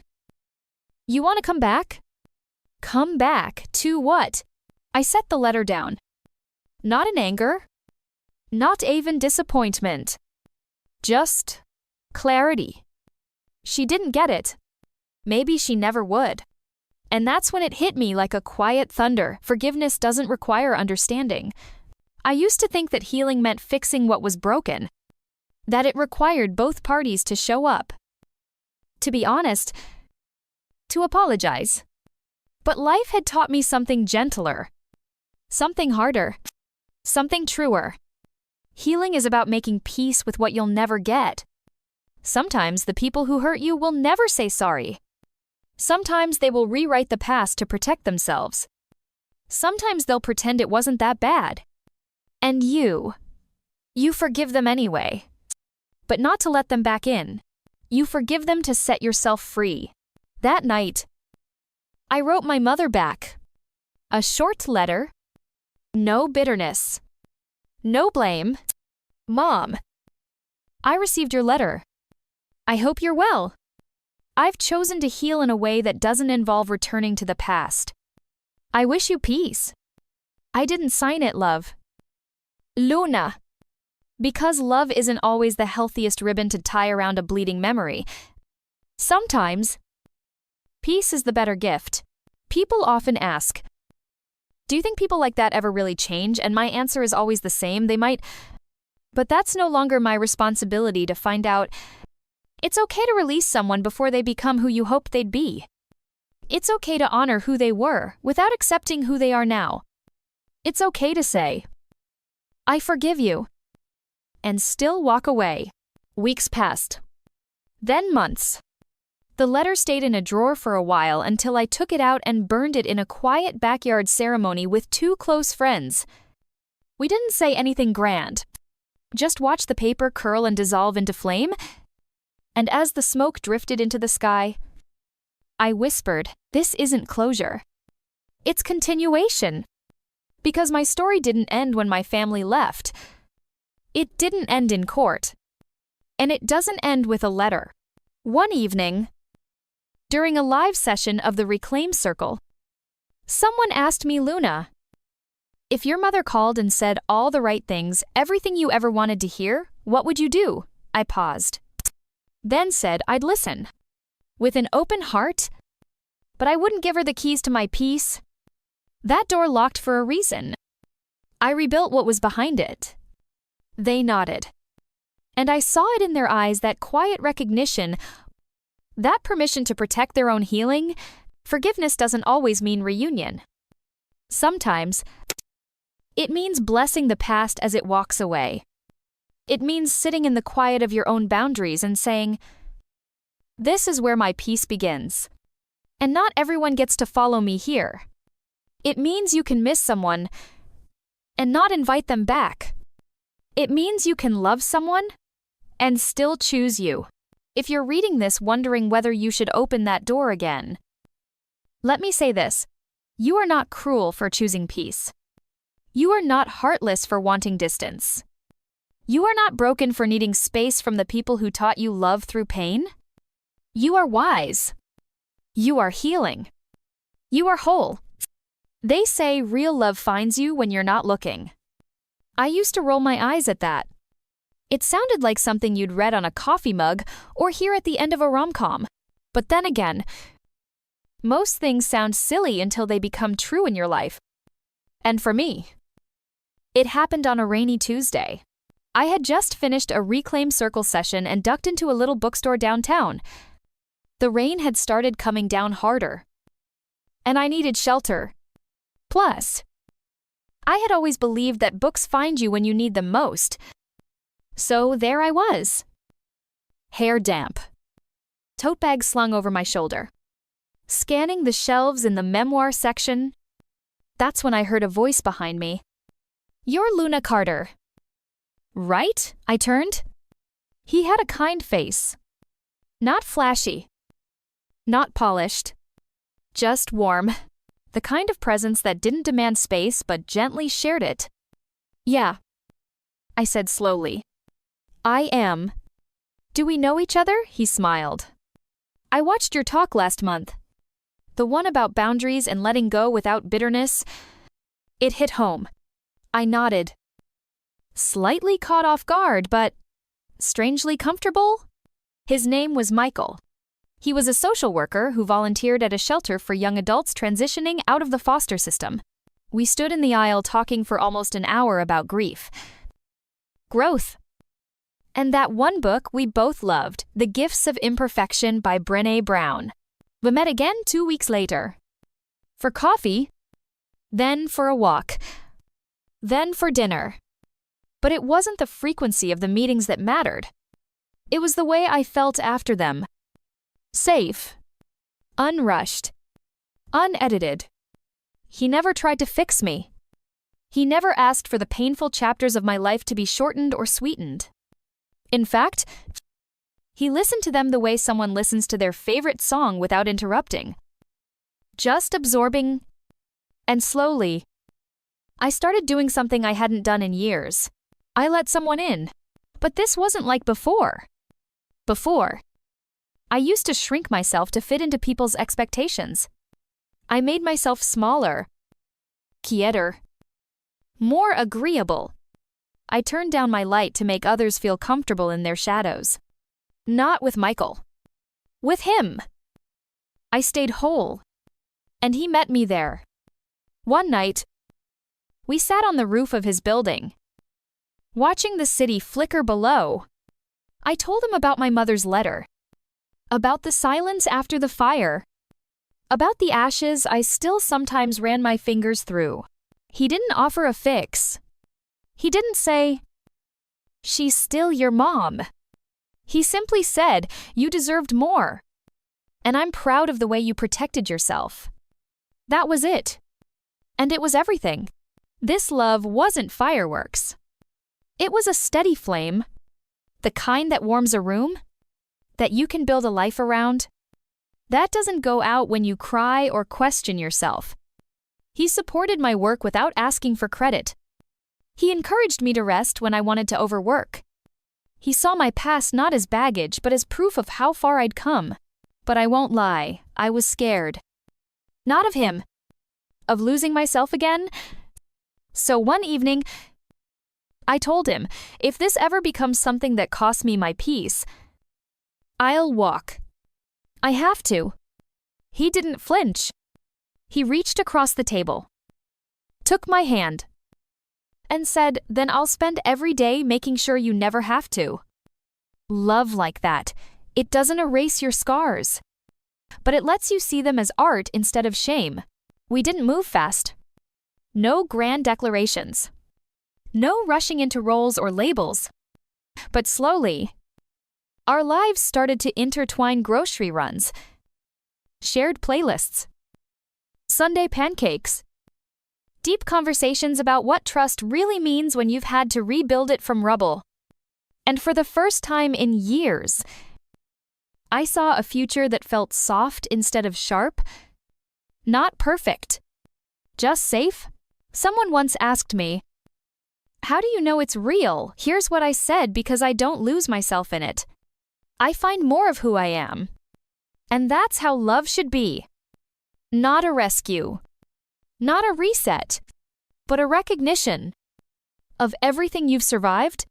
You want to come back? Come back to what? I set the letter down. Not in anger. Not even disappointment. Just clarity. She didn't get it. Maybe she never would. And that's when it hit me like a quiet thunder. Forgiveness doesn't require understanding. I used to think that healing meant fixing what was broken. That it required both parties to show up. To be honest, to apologize. But life had taught me something gentler. Something harder. Something truer. Healing is about making peace with what you'll never get. Sometimes the people who hurt you will never say sorry. Sometimes they will rewrite the past to protect themselves. Sometimes they'll pretend it wasn't that bad. And you forgive them anyway. But not to let them back in. You forgive them to set yourself free. That night, I wrote my mother back. A short letter. No bitterness. No blame. Mom, I received your letter. I hope you're well. I've chosen to heal in a way that doesn't involve returning to the past. I wish you peace. I didn't sign it, love. Luna. Because love isn't always the healthiest ribbon to tie around a bleeding memory. Sometimes, peace is the better gift. People often ask, do you think people like that ever really change? And my answer is always the same. They might, but that's no longer my responsibility to find out. It's okay to release someone before they become who you hoped they'd be. It's okay to honor who they were without accepting who they are now. It's okay to say, I forgive you, and still walk away. Weeks passed. Then months. The letter stayed in a drawer for a while until I took it out and burned it in a quiet backyard ceremony with 2 close friends. We didn't say anything grand. Just watch the paper curl and dissolve into flame. And as the smoke drifted into the sky, I whispered, this isn't closure. It's continuation. Because my story didn't end when my family left. It didn't end in court. And it doesn't end with a letter. One evening, during a live session of the Reclaim Circle, someone asked me, Luna, if your mother called and said all the right things, everything you ever wanted to hear, what would you do? I paused. Then said I'd listen. With an open heart, but I wouldn't give her the keys to my peace. That door locked for a reason. I rebuilt what was behind it. They nodded. And I saw it in their eyes, that quiet recognition, that permission to protect their own healing. Forgiveness doesn't always mean reunion. Sometimes, it means blessing the past as it walks away. It means sitting in the quiet of your own boundaries and saying, this is where my peace begins. And not everyone gets to follow me here. It means you can miss someone and not invite them back. It means you can love someone and still choose you. If you're reading this wondering whether you should open that door again, let me say this. You are not cruel for choosing peace. You are not heartless for wanting distance. You are not broken for needing space from the people who taught you love through pain. You are wise. You are healing. You are whole. They say real love finds you when you're not looking. I used to roll my eyes at that. It sounded like something you'd read on a coffee mug or hear at the end of a rom-com. But then again, most things sound silly until they become true in your life. And for me, it happened on a rainy Tuesday. I had just finished a Reclaim Circle session and ducked into a little bookstore downtown. The rain had started coming down harder, and I needed shelter. Plus, I had always believed that books find you when you need them most. So there I was. Hair damp. Tote bag slung over my shoulder. Scanning the shelves in the memoir section. That's when I heard a voice behind me. You're Luna Carter. Right? I turned. He had a kind face. Not flashy. Not polished. Just warm. The kind of presence that didn't demand space but gently shared it. Yeah, I said slowly. I am. Do we know each other? He smiled. I watched your talk last month. The one about boundaries and letting go without bitterness. It hit home. I nodded. Slightly caught off guard, but strangely comfortable. His name was Michael. He was a social worker who volunteered at a shelter for young adults transitioning out of the foster system. We stood in the aisle talking for almost an hour about grief. Growth. And that one book we both loved, The Gifts of Imperfection by Brené Brown. We met again 2 weeks later. For coffee, then for a walk, then for dinner. But it wasn't the frequency of the meetings that mattered. It was the way I felt after them. Safe. Unrushed. Unedited. He never tried to fix me. He never asked for the painful chapters of my life to be shortened or sweetened. In fact, he listened to them the way someone listens to their favorite song without interrupting. Just absorbing, and slowly, I started doing something I hadn't done in years. I let someone in, but this wasn't like before. Before, I used to shrink myself to fit into people's expectations. I made myself smaller, quieter, more agreeable. I turned down my light to make others feel comfortable in their shadows. Not with Michael. With him. I stayed whole, and he met me there. One night, we sat on the roof of his building, watching the city flicker below. I told him about my mother's letter. About the silence after the fire. About the ashes I still sometimes ran my fingers through. He didn't offer a fix. He didn't say, "She's still your mom." He simply said, "You deserved more. And I'm proud of the way you protected yourself." That was it. And it was everything. This love wasn't fireworks. It was a steady flame. The kind that warms a room. That you can build a life around. That doesn't go out when you cry or question yourself. He supported my work without asking for credit. He encouraged me to rest when I wanted to overwork. He saw my past not as baggage but as proof of how far I'd come. But I won't lie, I was scared. Not of him. Of losing myself again. So one evening, I told him, if this ever becomes something that costs me my peace, I'll walk. I have to. He didn't flinch. He reached across the table, took my hand, and said, "Then I'll spend every day making sure you never have to." Love like that. It doesn't erase your scars, but it lets you see them as art instead of shame. We didn't move fast. No grand declarations. No rushing into roles or labels. But slowly, our lives started to intertwine: grocery runs, shared playlists, Sunday pancakes, deep conversations about what trust really means when you've had to rebuild it from rubble. And for the first time in years, I saw a future that felt soft instead of sharp. Not perfect, just safe. Someone once asked me, "How do you know it's real?" Here's what I said, because I don't lose myself in it. I find more of who I am, And that's how love should be. Not a rescue. Not a reset. But a recognition of everything you've survived,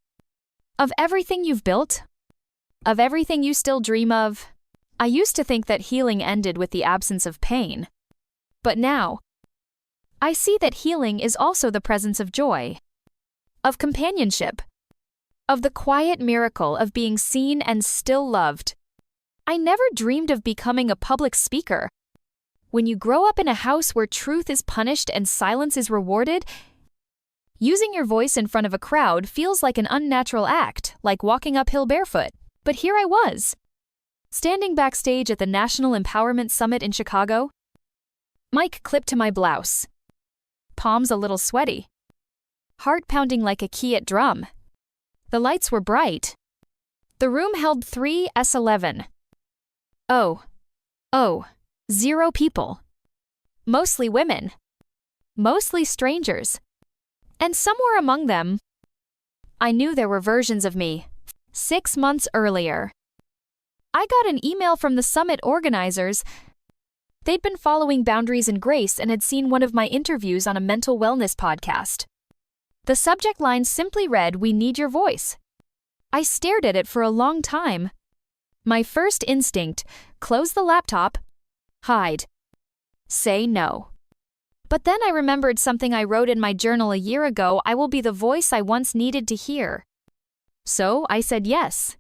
of everything you've built, of everything you still dream of. I used to think that healing ended with the absence of pain. But now, I see that healing is also the presence of joy, of companionship, of the quiet miracle of being seen and still loved. I never dreamed of becoming a public speaker. When you grow up in a house where truth is punished and silence is rewarded, using your voice in front of a crowd feels like an unnatural act, like walking uphill barefoot. But here I was, standing backstage at the National Empowerment Summit in Chicago, mic clipped to my blouse, palms a little sweaty, heart pounding like a Kiet drum. The lights were bright. The room held 3s11. Oh, 0 people. Mostly women. Mostly strangers. And somewhere among them, I knew there were versions of me. 6 months earlier, I got an email from the summit organizers. They'd been following Boundaries and Grace and had seen one of my interviews on a mental wellness podcast. The subject line simply read, "We need your voice." I stared at it for a long time. My first instinct, close the laptop, hide, say no. But then I remembered something I wrote in my journal a year ago. I will be the voice I once needed to hear. So I said yes.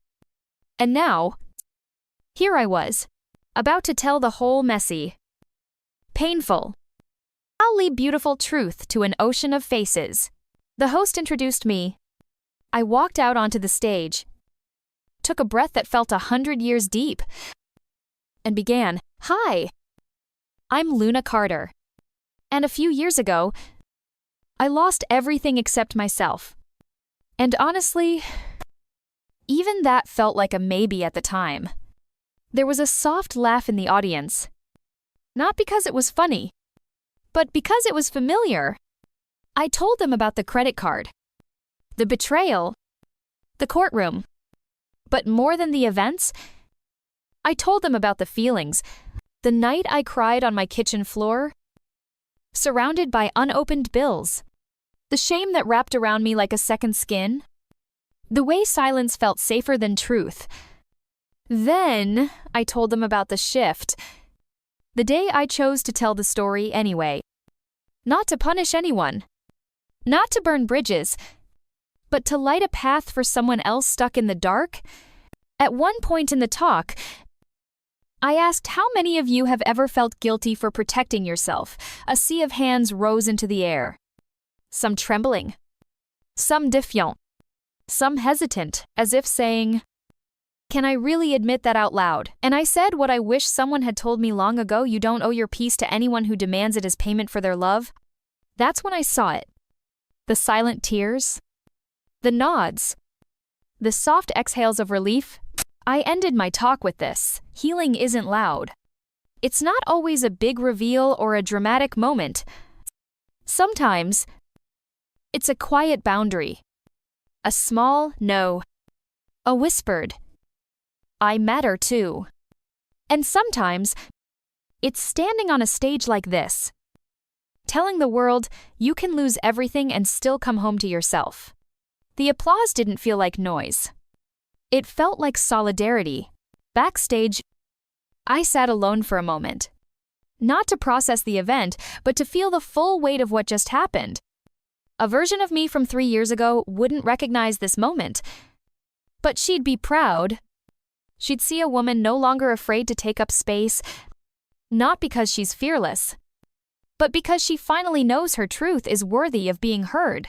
And now, here I was, about to tell the whole messy, painful, wildly beautiful truth to an ocean of faces. The host introduced me. I walked out onto the stage, took a breath that felt 100 years deep, and began, "Hi, I'm Luna Carter. And a few years ago, I lost everything except myself. And honestly, even that felt like a maybe at the time." There was a soft laugh in the audience. Not because it was funny, but because it was familiar. I told them about the credit card, the betrayal, the courtroom. But more than the events, I told them about the feelings. The night I cried on my kitchen floor, surrounded by unopened bills. The shame that wrapped around me like a second skin. The way silence felt safer than truth. Then I told them about the shift. The day I chose to tell the story anyway. Not to punish anyone. Not to burn bridges. But to light a path for someone else stuck in the dark. At one point in the talk, I asked how many of you have ever felt guilty for protecting yourself. A sea of hands rose into the air. Some trembling. Some défiant. Some hesitant, as if saying, "Can I really admit that out loud?" And I said what I wish someone had told me long ago: you don't owe your peace to anyone who demands it as payment for their love. That's when I saw it. The silent tears. The nods. The soft exhales of relief. I ended my talk with this: healing isn't loud. It's not always a big reveal or a dramatic moment. Sometimes, it's a quiet boundary. A small no. A whispered, "I matter too." And sometimes, it's standing on a stage like this, telling the world you can lose everything and still come home to yourself. The applause didn't feel like noise. It felt like solidarity. Backstage, I sat alone for a moment. Not to process the event, but to feel the full weight of what just happened. A version of me from 3 years ago wouldn't recognize this moment. But she'd be proud. She'd see a woman no longer afraid to take up space, not because she's fearless, but because she finally knows her truth is worthy of being heard.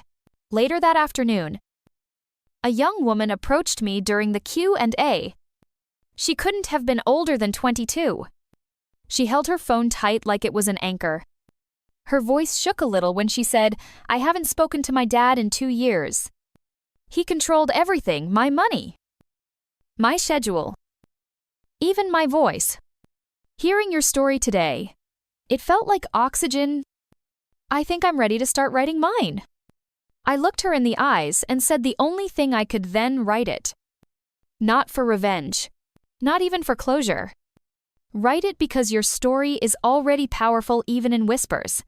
Later that afternoon, a young woman approached me during the Q&A. She couldn't have been older than 22. She held her phone tight like it was an anchor. Her voice shook a little when she said, "I haven't spoken to my dad in 2 years. He controlled everything: my money, my schedule, even my voice. Hearing your story today, it felt like oxygen. I think I'm ready to start writing mine." I looked her in the eyes and said the only thing I could then write it. Not for revenge. Not even for closure. Write it because your story is already powerful even in whispers.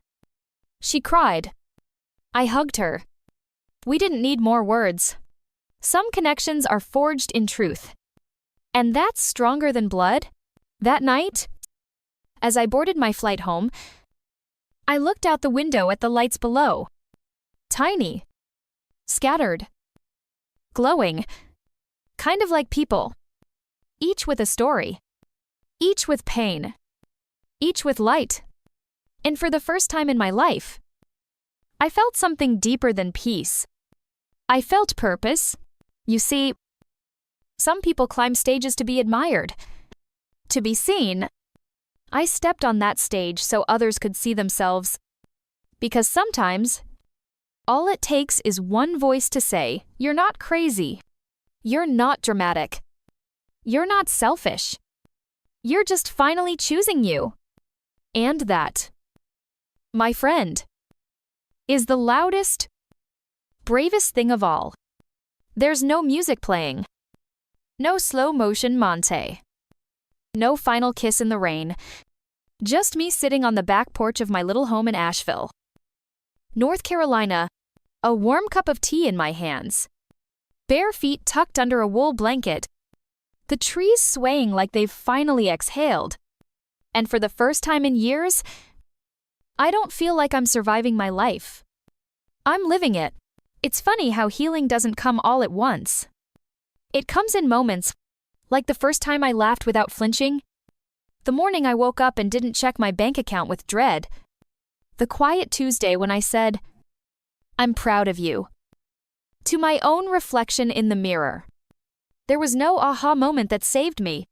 She cried. I hugged her. We didn't need more words. Some connections are forged in truth. And that's stronger than blood. That night, as I boarded my flight home, I looked out the window at the lights below. Tiny. Scattered. Glowing. Kind of like people. Each with a story. Each with pain. Each with light. And for the first time in my life, I felt something deeper than peace. I felt purpose. You see, some people climb stages to be admired, to be seen. I stepped on that stage so others could see themselves. Because sometimes, all it takes is one voice to say, you're not crazy. You're not dramatic. You're not selfish. You're just finally choosing you. And that, my friend, is the loudest, bravest thing of all. There's no music playing. No slow motion montage. No final kiss in the rain. Just me sitting on the back porch of my little home in Asheville, North Carolina, a warm cup of tea in my hands. Bare feet tucked under a wool blanket. The trees swaying like they've finally exhaled. And for the first time in years, I don't feel like I'm surviving my life. I'm living it. It's funny how healing doesn't come all at once. It comes in moments, like the first time I laughed without flinching, the morning I woke up and didn't check my bank account with dread, the quiet Tuesday when I said, I'm proud of you, to my own reflection in the mirror. There was no aha moment that saved me,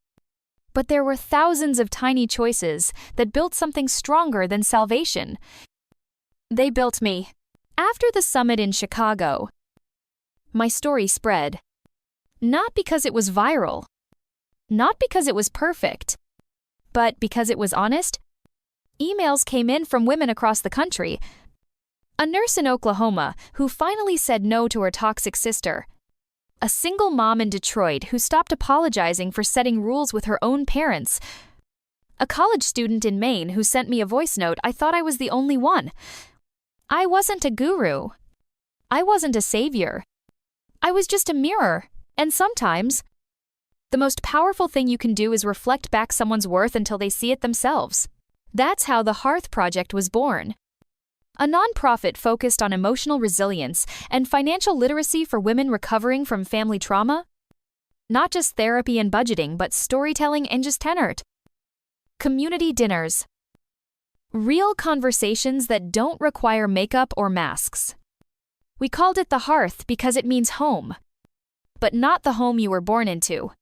but there were thousands of tiny choices that built something stronger than salvation. They built me. After the summit in Chicago, my story spread. Not because it was viral, not because it was perfect, but because it was honest. Emails came in from women across the country. A nurse in Oklahoma who finally said no to her toxic sister. A single mom in Detroit who stopped apologizing for setting rules with her own parents. A college student in Maine who sent me a voice note I thought I was the only one. I wasn't a guru. I wasn't a savior. I was just a mirror, and sometimes, the most powerful thing you can do is reflect back someone's worth until they see it themselves. That's how the Hearth Project was born. A nonprofit focused on emotional resilience and financial literacy for women recovering from family trauma. Not just therapy and budgeting, but storytelling and just tenor. Community dinners. Real conversations that don't require makeup or masks. We called it the Hearth because it means home. But not the home you were born into.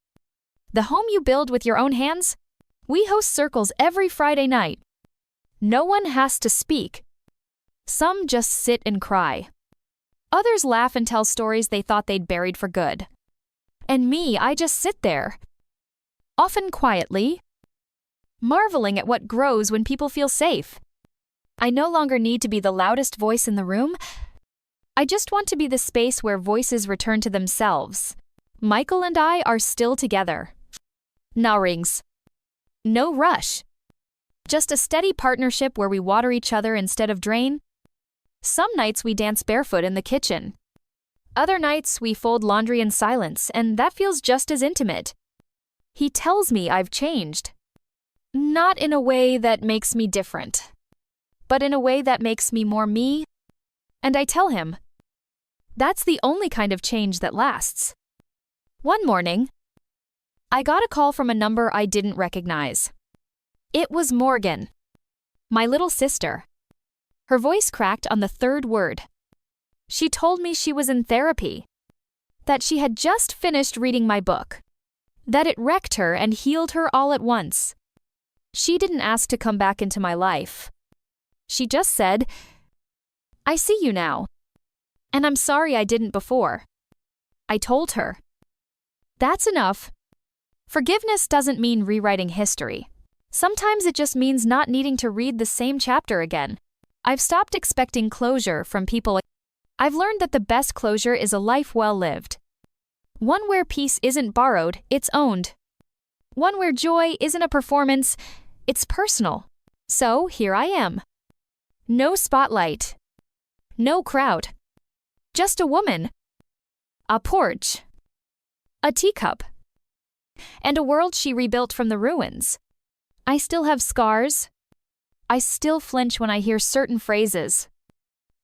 The home you build with your own hands. We host circles every Friday night. No one has to speak. Some just sit and cry. Others laugh and tell stories they thought they'd buried for good. And me, I just sit there. Often quietly, marveling at what grows when people feel safe. I no longer need to be the loudest voice in the room. I just want to be the space where voices return to themselves. Michael and I are still together. No rings. No rush. Just a steady partnership where we water each other instead of drain. Some nights we dance barefoot in the kitchen. Other nights we fold laundry in silence, and that feels just as intimate. He tells me I've changed. Not in a way that makes me different, but in a way that makes me more me. And I tell him, that's the only kind of change that lasts. One morning, I got a call from a number I didn't recognize. It was Morgan, my little sister. Her voice cracked on the third word. She told me she was in therapy, that she had just finished reading my book, that it wrecked her and healed her all at once. She didn't ask to come back into my life. She just said, I see you now, and I'm sorry I didn't before. I told her. That's enough. Forgiveness doesn't mean rewriting history. Sometimes it just means not needing to read the same chapter again. I've stopped expecting closure from people. I've learned that the best closure is a life well lived. One where peace isn't borrowed, it's owned. One where joy isn't a performance, it's personal. So here I am. No spotlight. No crowd. Just a woman. A porch. A teacup. And a world she rebuilt from the ruins. I still have scars. I still flinch when I hear certain phrases.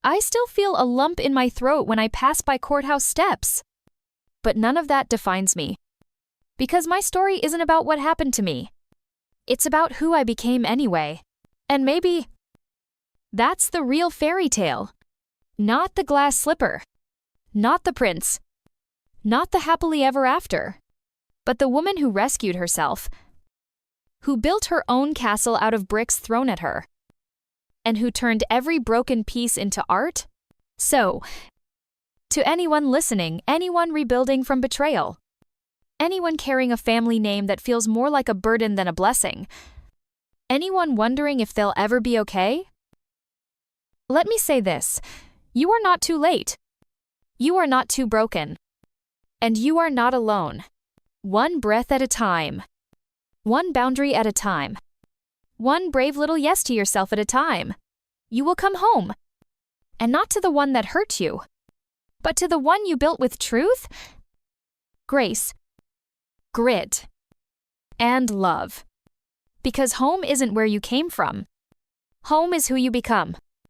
I still feel a lump in my throat when I pass by courthouse steps. But none of that defines me. Because my story isn't about what happened to me. It's about who I became anyway. And maybe that's the real fairy tale. Not the glass slipper. Not the prince. Not the happily ever after. But the woman who rescued herself. Who built her own castle out of bricks thrown at her. And who turned every broken piece into art? So, to anyone listening, anyone rebuilding from betrayal, anyone carrying a family name that feels more like a burden than a blessing, anyone wondering if they'll ever be okay? Let me say this, you are not too late. You are not too broken. And you are not alone. One breath at a time. One boundary at a time. One brave little yes to yourself at a time. You will come home. And not to the one that hurt you, but to the one you built with truth, grace, grit, and love. Because home isn't where you came from. Home is who you become.